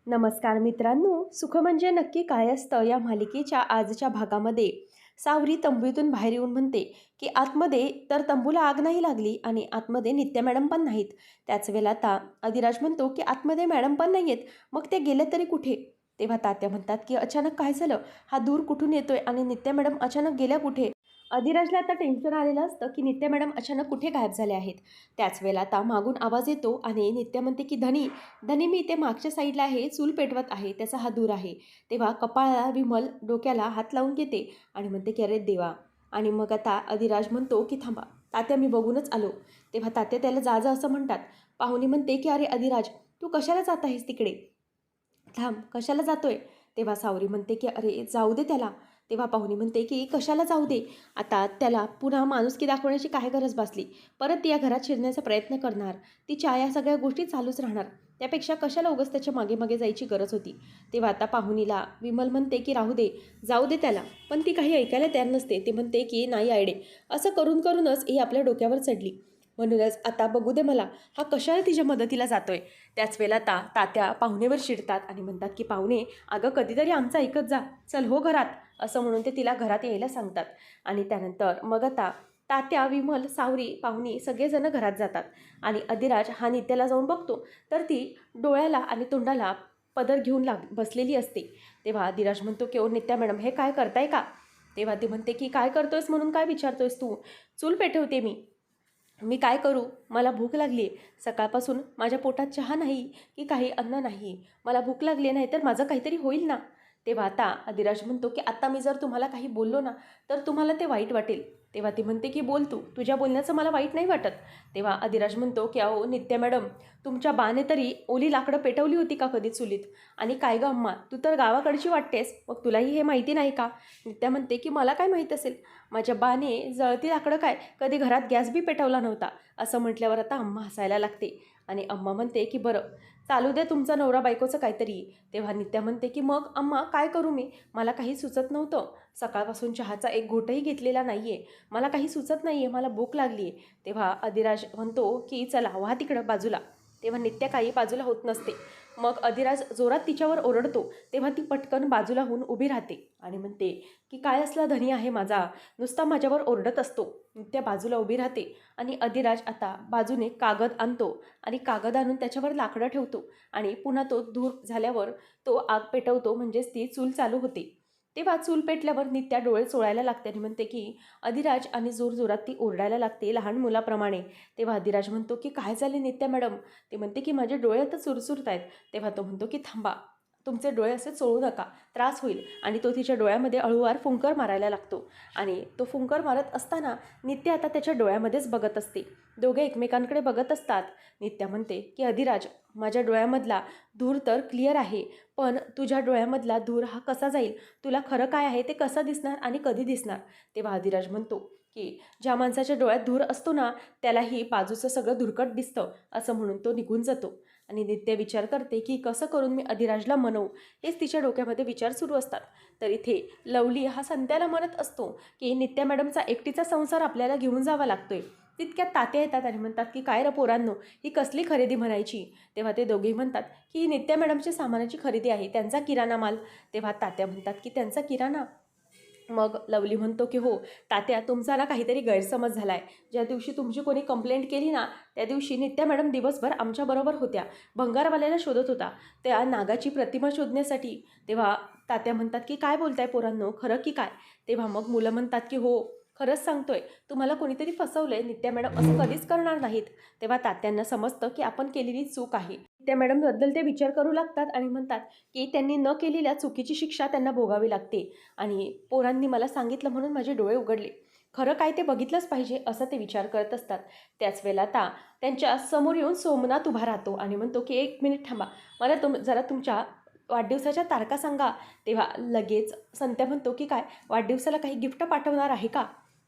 नमस्कार मित्रांनो, सुख म्हणजे नक्की काय असतं या मालिकेच्या आजच्या भागामध्ये सावरी तंबूतून बाहेर येऊन म्हणते की आतमध्ये तर तंबूला आग नाही लागली आणि आतमध्ये नित्या मॅडम पण नाहीत. त्याच वेळेला आता अधिराज म्हणतो की आतमध्ये मॅडम पण नाही आहेत, मग ते गेले तरी कुठे? तेव्हा तात्या म्हणतात की अचानक काय झालं, हा दूर कुठून येतोय आणि नित्या मॅडम अचानक गेल्या कुठे? अधिराजला आता टेन्शन आलेलं असतं की नित्या मॅडम अचानक कुठे गायब झाले आहेत. त्याच वेळेला आता मागून आवाज येतो आणि नित्या म्हणते की धनी धनी मी इथे मागच्या साईडला आहे, चूल पेटवत आहे, त्याचा हा दूर आहे. तेव्हा कपाळाला विमल डोक्याला हात लावून घेते आणि म्हणते की अरे देवा. आणि मग आता अधिराज म्हणतो की थांबा तात्या, मी बघूनच आलो. तेव्हा तात्या त्याला जा जा असं म्हणतात. पाहुणी म्हणते की अरे अधिराज, तू कशाला जात आहेस तिकडे? थांब, कशाला जातोय? तेव्हा सावरी म्हणते की अरे जाऊ दे त्याला. तेव्हा पाहुणी म्हणते की कशाला जाऊ दे? आता त्याला पुन्हा माणुसकी दाखवण्याची काय गरज भासली? परत ती या घरात शिरण्याचा प्रयत्न करणार, तिच्या या सगळ्या गोष्टी चालूच राहणार. त्यापेक्षा कशाला उगाच त्याच्या मागे मागे जायची गरज होती? तेव्हा आता पाहुणीला विमल म्हणते की राहू दे, जाऊ दे त्याला. पण ती काही ऐकायला तयार नसते. ती म्हणते की नाही आयडे, असं करून करूनच ही आपल्या डोक्यावर चढली. म्हणूनच आता बघू दे मला, हा कशाला तिच्या मदतीला जातोय? त्याच वेळेला तात्या पाहुणेवर शिरतात आणि म्हणतात की पाहुणे, अगं कधीतरी आमचं ऐकत जा, चल हो घरात. असं म्हणून ते तिला घरात यायला सांगतात. आणि त्यानंतर मग आता तात्या, विमल, सावरी, पाहुणी सगळेजण घरात जातात. आणि अधिराज हा नित्याला जाऊन बघतो तर ती डोळ्याला आणि तोंडाला पदर घेऊन बसलेली असते. तेव्हा अधिराज म्हणतो की ओ नित्या मॅडम, हे काय करताय का? तेव्हा ती म्हणते की काय करतोयस म्हणून काय विचारतोयस तू? चूल पेटवते मी काय करू? मला भूक लागली आहे. सकाळपासून माझ्या पोटात चहा नाही की काही अन्न नाही. मला भूक लागली नाही तर माझं काहीतरी होईल ना. तेव्हा आता अधिराज म्हणतो की आता मी जर तुम्हाला काही बोललो ना तर तुम्हाला ते वाईट वाटेल. तेव्हा ती म्हणते की बोल तू, तुझ्या बोलण्याचं मला वाईट नाही वाटत. तेव्हा अधिराज म्हणतो की अहो नित्या मॅडम, तुमच्या बाने तरी ओली लाकडं पेटवली होती का कधी चुलीत? आणि काय गं अम्मा, तू तर गावाकडची वाटतेस, मग तुलाही हे माहिती नाही का? नित्या म्हणते की मला काय माहीत असेल, माझ्या बाने जळती लाकडं काय कधी घरात गॅस बी पेटवला नव्हता. असं म्हटल्यावर आता अम्मा हसायला लागते. आणि अम्मा म्हणते की बरं, चालू दे तुमचा नवरा बायकोचं काहीतरी. तेव्हा नित्या म्हणते की मग अम्मा काय करू मी? मला काही सुचत नव्हतं. सकाळपासून चहाचा एक घोटही घेतलेला नाही आहे. मला काही सुचत नाही आहे, मला भूक लागली आहे. तेव्हा अधिराज म्हणतो की चला व्हा तिकडं बाजूला. तेव्हा नित्या काही बाजूला होत नसते. मग अधिराज जोरात तिच्यावर ओरडतो. तेव्हा ती पटकन बाजूला होऊन उभी राहते आणि म्हणते की काय असला धनी आहे माझा, नुसता माझ्यावर ओरडत असतो. नित्या बाजूला उभी राहते आणि अधिराज आता बाजूने कागद आणतो आणि कागद आणून त्याच्यावर लाकडं ठेवतो आणि पुन्हा तो धूर झाल्यावर तो आग पेटवतो, म्हणजेच ती चूल चालू होते. तेव्हा चूल पेटल्यावर नित्या डोळे चोळायला लागते आणि म्हणते की अधिराज, आणि जोरजोरात ती ओरडायला लागते लहान मुलाप्रमाणे. तेव्हा अधिराज म्हणतो की काय झाले नित्या मॅडम? ते म्हणते की माझे डोळे आता सुरसुरत आहेत. तेव्हा तो म्हणतो की थांबा, तुमचे डोळे असे चोळू नका, त्रास होईल. आणि तो तिच्या डोळ्यामध्ये हळूवार फुंकर मारायला लागतो. आणि तो फुंकर मारत असताना नित्या आता त्याच्या डोळ्यामध्येच बघत असते. दोघे एकमेकांकडे बघत असतात. नित्या म्हणते की अधिराज, माझ्या डोळ्यामधला धूर तर क्लिअर आहे, पण तुझ्या डोळ्यामधला धूर हा कसा जाईल? तुला खरं काय आहे ते कसं दिसणार आणि कधी दिसणार? तेव्हा अधिराज म्हणतो की ज्या माणसाच्या डोळ्यात धूर असतो ना, त्यालाही बाजूचं सगळं धुरकट दिसतं. असं म्हणून तो निघून जातो. आणि नित्या विचार करते की कसं करून मी अधिराजला म्हणू, हेच तिच्या डोक्यामध्ये विचार सुरू असतात. तर इथे लवली हा संत्याला म्हणत असतो की नित्या मॅडमचा एकटीचा संसार आपल्याला घेऊन जावा लागतोय. तितक्यात तात्या येतात आणि म्हणतात की काय रे पोरांनो, ही कसली खरेदी म्हणायची? तेव्हा ते दोघेही म्हणतात की नित्या मॅडमची सामानाची खरेदी आहे, त्यांचा किराणा माल. तेव्हा तात्या म्हणतात की त्यांचा किराणा? मग लवली म्हणतो की हो तात्या, तुमचा ना काहीतरी गैरसमज झाला आहे. ज्या दिवशी तुमची कोणी कंप्लेंट केली ना, त्या दिवशी नित्या मॅडम दिवसभर आमच्याबरोबर होत्या, भंगारवाल्याला शोधत होता, त्या नागाची प्रतिमा शोधण्यासाठी. तेव्हा तात्या म्हणतात की काय बोलताय पोरांनो, खरं की काय? तेव्हा मग मुलं म्हणतात की हो, खरंच सांगतोय, तुम्हाला कोणीतरी फसवलंय, नित्या मॅडम असं कधीच करणार नाहीत. तेव्हा तात्यांना समजतं की आपण केलेली चूक आहे. नित्या मॅडमबद्दल ते विचार करू लागतात आणि म्हणतात की त्यांनी न केलेल्या चुकीची शिक्षा त्यांना भोगावी लागते. आणि पोरांनी मला सांगितलं म्हणून माझे डोळे उघडले, खरं काय ते बघितलंच पाहिजे, असं ते विचार करत असतात. त्याच वेळेला त्यांच्या समोर येऊन सोमनाथ उभा राहतो आणि म्हणतो की एक मिनिट थांबा, मला जरा तुमच्या वाढदिवसाच्या तारखा सांगा. तेव्हा लगेच संत्या म्हणतो की काय वाढदिवसाला काही गिफ्ट पाठवणार आहे का?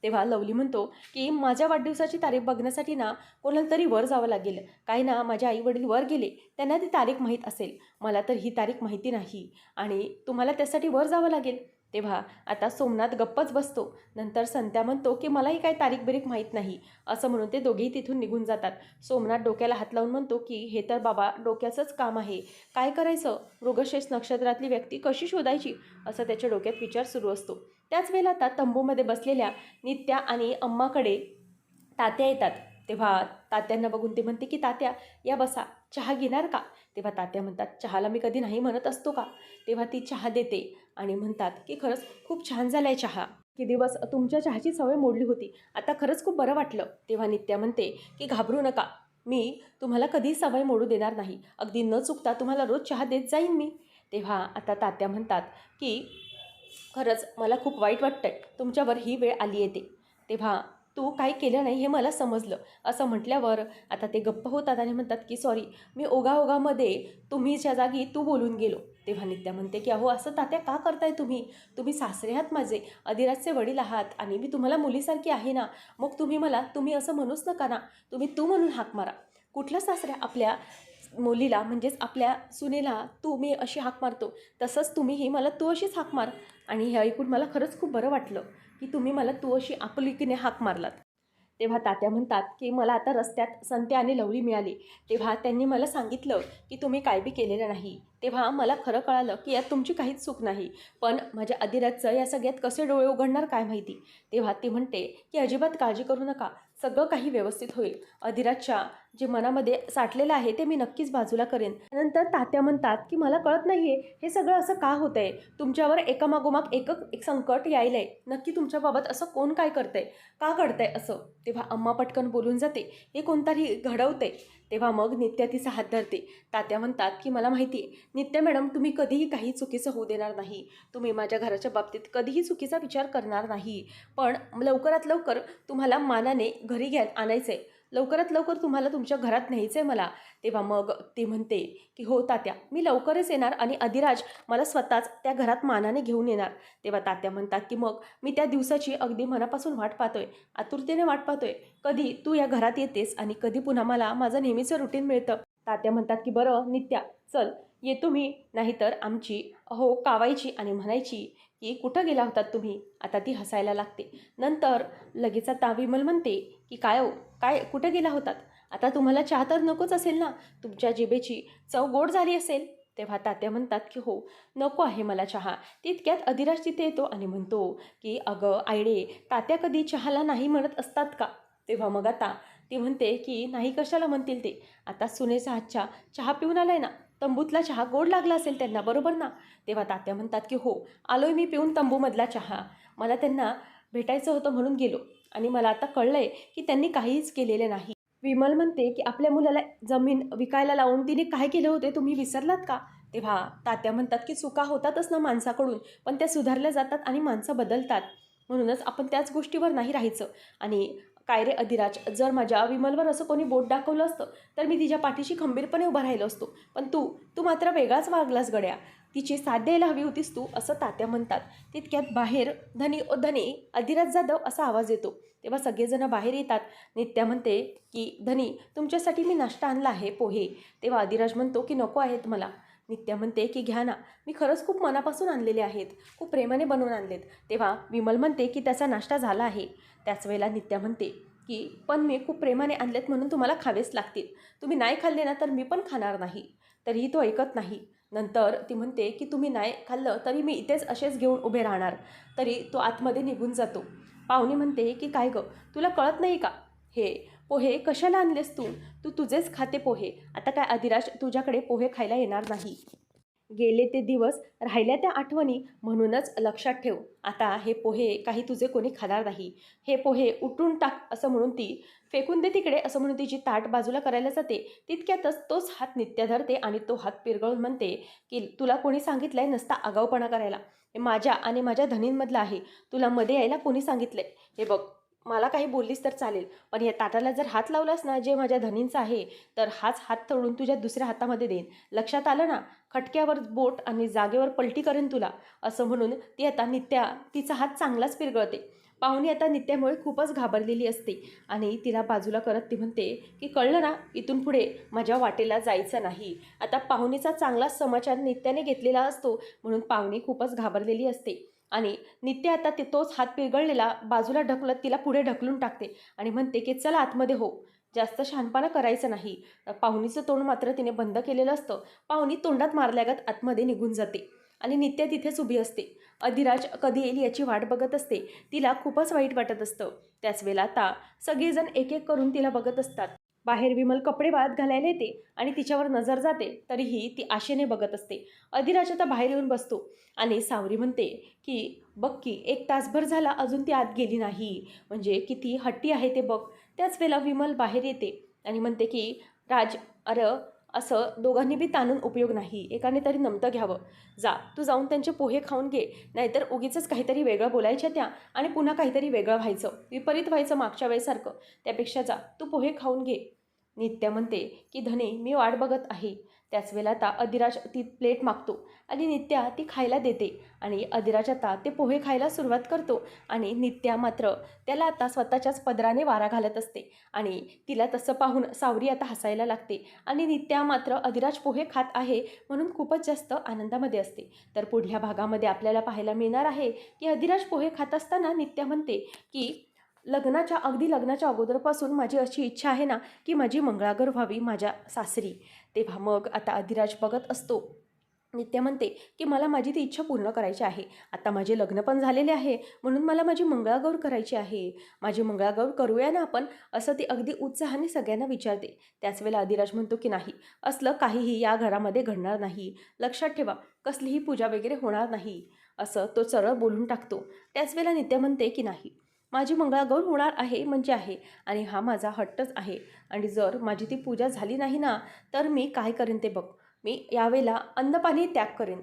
तेव्हा लवली म्हणतो की माझ्या वाढदिवसाची तारीख बघण्यासाठी ना कोणाला तरी वर जावं लागेल. काय ना, माझे आई वडील वर गेले, त्यांना ती तारीख माहीत असेल, मला तर ही तारीख माहिती नाही आणि तुम्हाला त्यासाठी वर जावं लागेल. तेव्हा आता सोमनाथ गप्पच बसतो. नंतर संत्या म्हणतो की मलाही काही तारीख बिरीख माहीत नाही, असं म्हणून ते दोघेही तिथून निघून जातात. सोमनाथ डोक्याला हात लावून म्हणतो की हे तर बाबा डोक्याचंच काम आहे. काय करायचं? मृगशीर्ष नक्षत्रातली व्यक्ती कशी शोधायची, असं त्याच्या डोक्यात विचार सुरू असतो. त्याच वेळेला आता तंबूमध्ये बसलेल्या नित्या आणि अम्माकडे तात्या येतात. तेव्हा तात्यांना बघून ते म्हणते की तात्या या बसा, चहा घेणार का? तेव्हा तात्या म्हणतात, चहाला मी कधी नाही म्हणत असतो का? तेव्हा ती चहा देते आणि म्हणतात की खरंच खूप छान झाला आहे चहा. की दिवस तुमच्या चहाची सवय मोडली होती, आता खरंच खूप बरं वाटलं. तेव्हा नित्या म्हणते की घाबरू नका, मी तुम्हाला कधी सवय मोडू देणार नाही, अगदी न चुकता तुम्हाला रोज चहा देत जाईन मी. तेव्हा आता तात्या म्हणतात की खरंच मला खूप वाईट वाटतंय, तुमच्यावर ही वेळ आली येते. तेव्हा तू काही केलं नाही हे मला समजलं, असं म्हटल्यावर आता ते गप्प होतात आणि म्हणतात की सॉरी, मी ओघाओघामध्ये तुम्हीच्या जागी तू बोलून गेलो. तेव्हा नित्या म्हणते की अहो असं तात्या का करताय तुम्ही? तुम्ही सासरे आहात माझे, अधिराजचे वडील आहात आणि मी तुम्हाला मुलीसारखी आहे ना, मग तुम्ही मला तुम्ही असं म्हणूच नका ना, तुम्ही तू म्हणून हाक मारा. कुठला सासऱ्या आपल्या मुलीला म्हणजेच आपल्या सुनेला तू मी अशी हाक मारतो, तसंच तुम्हीही मला तू अशीच हाक मार. आणि हे ऐकून मला खरंच खूप बरं वाटलं की तुम्ही मला तू अशी आपुलकीने हाक मारलात. तेव्हा तात्या म्हणतात की मला आता रस्त्यात संत्या आणि लवली मिळाली, तेव्हा त्यांनी मला सांगितलं की तुम्ही काय बी केलेलं नाही. तेव्हा मला खरं कळालं की यात तुमची काहीच चूक नाही, पण माझ्या अधिराजचं या सगळ्यात कसे डोळे उघडणार काय माहिती. तेव्हा ती म्हणते की अजिबात काळजी करू नका, सगळं काही व्यवस्थित होईल. अधिराजच्या जे मनामध्ये साठलेलं आहे ते मी नक्कीच बाजूला करेन. नंतर तात्या म्हणतात की मला कळत नाही आहे हे सगळं असं का होतं आहे, तुमच्यावर एकामागोमाग एक संकट यायलं आहे, नक्की तुमच्याबाबत असं कोण काय करतंय, का घडतंय असं. तेव्हा अम्मा पटकन बोलून जाते, हे कोणतरी घडवते. तेव्हा मग नित्या तिचा हात धरते. तात्या म्हणतात की मला माहिती आहे नित्या मॅडम, तुम्ही कधीही काही चुकीचं होऊ देणार नाही, तुम्ही माझ्या घराच्या बाबतीत कधीही चुकीचा विचार करणार नाही, पण लवकरात लवकर तुम्हाला मानाने घरी आणायचं आहे, लवकरात लवकर तुम्हाला तुमच्या घरात न्यायचं आहे मला. तेव्हा मग ती म्हणते की हो तात्या, मी लवकरच येणार आणि अधिराज मला स्वतःच त्या घरात मानाने घेऊन येणार. तेव्हा तात्या म्हणतात की मग मी त्या दिवसाची अगदी मनापासून वाट पाहतोय, आतुरतेने वाट पाहतोय, कधी तू या घरात येतेस आणि कधी पुन्हा मला माझं नेहमीचं रुटीन मिळतं. तात्या म्हणतात की बरं नित्या चल येतो मी, नाहीतर आमची हो कावायची आणि म्हणायची की कुठं गेला होतात तुम्ही. आता ती हसायला लागते. नंतर लगेच आता विमल म्हणते की काय हो, काय कुठे गेला होतात? आता तुम्हाला चहा तर नकोच असेल ना, तुमच्या जिभेची चव गोड झाली असेल. तेव्हा तात्या म्हणतात की हो नको आहे मला चहा. तितक्यात अधिराज तिथे येतो आणि म्हणतो की अगं आयडे, तात्या कधी चहाला नाही म्हणत असतात का? तेव्हा मग आता ती म्हणते की नाही कशाला म्हणतील ते, आता सुनेचा हातच्या चहा पिऊन आलाय ना, तंबूतला चहा गोड लागला असेल त्यांना, बरोबर ना? तेव्हा तात्या म्हणतात की हो आलोय मी पिऊन तंबूमधला चहा, मला त्यांना भेटायचं होतं म्हणून गेलो आणि मला आता कळलंय की त्यांनी काहीच केलेलं नाही. विमल म्हणते की आपल्या मुलाला जमीन विकायला लावून तिने काय केले होते तुम्ही विसरलात का? तेव्हा तात्या म्हणतात की चुका होतातच ना माणसाकडून, पण त्या सुधारल्या जातात आणि माणसं बदलतात, म्हणूनच आपण त्याच गोष्टीवर नाही राहायचं. आणि काय रे अधिराज, जर माझ्या विमलवर असं कोणी बोट दाखवलं असतं तर मी तिच्या पाठीशी खंबीरपणे उभा राहिलो असतो, पण तू तू मात्र वेगळाच वागलास गड्या, तिची साथ द्यायला हवी होतीस तू, असं तात्या म्हणतात. तितक्यात बाहेर धनी ओ धनी अधिराज जाधव असा आवाज येतो. तेव्हा सगळेजण बाहेर येतात. नित्या म्हणते की धनी तुमच्यासाठी मी नाश्ता आणला आहे, पोहे. तेव्हा अधिराज म्हणतो की नको आहेत मला. नित्या म्हणते की घ्या ना, मी खरंच खूप मनापासून आणलेले आहेत, खूप प्रेमाने बनवून आणलेत. तेव्हा विमल म्हणते की त्याचा नाश्ता झाला आहे. त्याच वेळेला नित्या म्हणते की पण मी खूप प्रेमाने आणलेत म्हणून तुम्हाला खावेच लागतील, तुम्ही नाही खाल्ले ना तर मी पण खाणार नाही. तरीही तो ऐकत नाही. नंतर ती म्हणते की तुम्ही नाही खाल्लं तरी मी इथेच असेच घेऊन उभे राहणार. तरी तो आतमध्ये निघून जातो. पाहुणे म्हणते की काय गं, तुला कळत नाही का, हे पोहे कशाला आणलेस तू, तू तुझेच खाते पोहे, आता काय अधिराज तुझ्याकडे पोहे खायला येणार नाही. गेले ते दिवस, राहिल्या त्या आठवणी, म्हणूनच लक्षात ठेव, आता हे पोहे काही तुझे कोणी खाणार नाही. हे पोहे उठून टाक असं म्हणून ती फेकून दे तिकडे असं म्हणून तिची ताट बाजूला करायला जाते. तितक्यातच तोच हात नित्या धरते आणि तो हात पिरगळून म्हणते की तुला कोणी सांगितलंय नसता आगाऊपणा करायला, हे माझ्या आणि माझ्या धनींमधलं आहे, तुला मध्ये यायला कोणी सांगितलंय? हे बघ, मला काही बोललीस तर चालेल, पण या ताटाला जर हात लावलास ना जे माझ्या धनींचं आहे, तर हाच हात तोडून तुझ्या दुसऱ्या हातामध्ये देईन, लक्षात आलं ना? खटक्यावर बोट आणि जागेवर पलटी करेन तुला, असं म्हणून ती आता नित्या तिचा हात चांगलाच पिरगळते. पाहुणी आता नित्यामुळे खूपच घाबरलेली असते आणि तिला बाजूला करत ती म्हणते की कळलं ना, इथून पुढे माझ्या वाटेला जायचं नाही. आता पाहुणीचा चांगलाच समाचार नित्याने घेतलेला असतो, म्हणून पाहुणी खूपच घाबरलेली असते. आणि नित्या आता तोच हात पिरगळलेला बाजूला ढकलत तिला पुढे ढकलून टाकते आणि म्हणते की चला आतमध्ये हो, जास्त शहाणपणा करायचं नाही. पाहुणीचं तोंड मात्र तिने बंद केलेलं असतं. पाहुणी तोंडात मारल्यागत आतमध्ये निघून जाते आणि नित्या तिथेच उभी असते. अधिराज कधी येईल याची वाट बघत असते. तिला खूपच वाईट वाटत असतं. त्याच वेळेला आता सगळेजण एक एक करून तिला बघत असतात. बाहेर विमल कपडे वाळत घालायला येते आणि तिच्यावर नजर जाते, तरीही ती आशेने बघत असते. अधिराज आता बाहेर येऊन बसतो आणि सावरी म्हणते की बघ की 1 तासभर झाला अजून ती आत गेली नाही, म्हणजे किती हट्टी आहे ते बघ. त्याच वेळेला विमल बाहेर येते आणि म्हणते की राज, अरे असं दोघांनी बी ताणून उपयोग नाही, एकाने तरी नमतं घ्यावं. जा तू जाऊन त्यांचे पोहे खाऊन घे, नाहीतर उगीचच काहीतरी वेगळं बोलायच्या त्या आणि पुन्हा काहीतरी वेगळं व्हायचं, विपरीत व्हायचं मागच्या वेळेसारखं. त्यापेक्षा जा तू पोहे खाऊन घे. नित्या म्हणते की धने मी वाट बघत आहे. त्याच वेळेला आता अधिराज ती प्लेट मागतो आणि नित्या ती खायला देते आणि अधिराज आता ते पोहे खायला सुरुवात करतो आणि नित्या मात्र त्याला आता स्वतःच्याच पदराने वारा घालत असते आणि तिला तसं पाहून सावरी आता हसायला लागते आणि नित्या मात्र अधिराज पोहे खात आहे म्हणून खूपच जास्त आनंदामध्ये असते. तर पुढल्या भागामध्ये आपल्याला पाहायला मिळणार आहे की अधिराज पोहे खात असताना नित्या म्हणते की अगदी लग्नाच्या अगोदरपासून माझी अशी इच्छा आहे ना की माझी मंगळागौर व्हावी माझ्या सासरी. तेव्हा मग आता अधिराज बघत असतो. नित्या म्हणते की मला माझी ती इच्छा पूर्ण करायची आहे. आता माझे लग्न पण झालेले आहे म्हणून मला माझी मंगळागौर करायची आहे. माझी मंगळागौर करूया ना आपण, असं ती अगदी उत्साहाने सगळ्यांना विचारते. त्याच वेळेला अधिराज म्हणतो की नाही, असलं काहीही या घरामध्ये घडणार नाही. लक्षात ठेवा, कसलीही पूजा वगैरे होणार नाही, असं तो सरळ बोलून टाकतो. त्याच वेळेला नित्या म्हणते की नाही, माझी मंगळागौर होणार आहे म्हणजे आहे आणि हा माझा हट्टच आहे. आणि जर माझी ती पूजा झाली नाही ना, तर मी काय करेन ते बघ. मी यावेळेला अन्नपाणी त्याग करेन.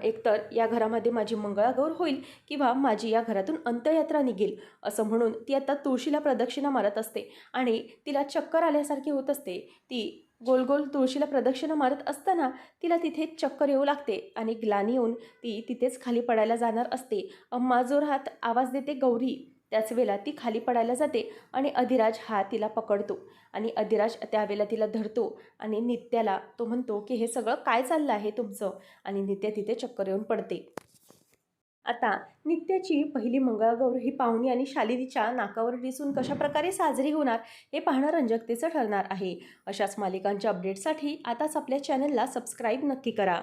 एकतर या घरामध्ये माझी मंगळागौर होईल किंवा माझी या घरातून अंत्ययात्रा निघेल. असं म्हणून ती आता तुळशीला प्रदक्षिणा मारत असते आणि तिला चक्कर आल्यासारखी होत असते. ती गोल गोल तुळशीला प्रदक्षिणा मारत असताना तिला तिथे चक्कर येऊ लागते आणि ग्लानी येऊन ती तिथेच खाली पडायला जाणार असते. अम्मा जोरात आवाज देते गौरी. त्याच वेळेला ती खाली पडायला जाते आणि अधिराज हा तिला पकडतो आणि अधिराज त्यावेळेला तिला धरतो आणि नित्याला तो म्हणतो की हे सगळं काय चाललं आहे तुमचं, आणि नित्या तिथे चक्कर येऊन पडते. आता नित्याची पहिली मंगळागौर ही पाहुणी आणि शालिनीच्या नाकावर दिसून कशाप्रकारे साजरी होणार हे पाहणं रंजकतेचं ठरणार आहे. अशाच मालिकांच्या अपडेटसाठी आताच आपल्या चॅनलला सबस्क्राईब नक्की करा.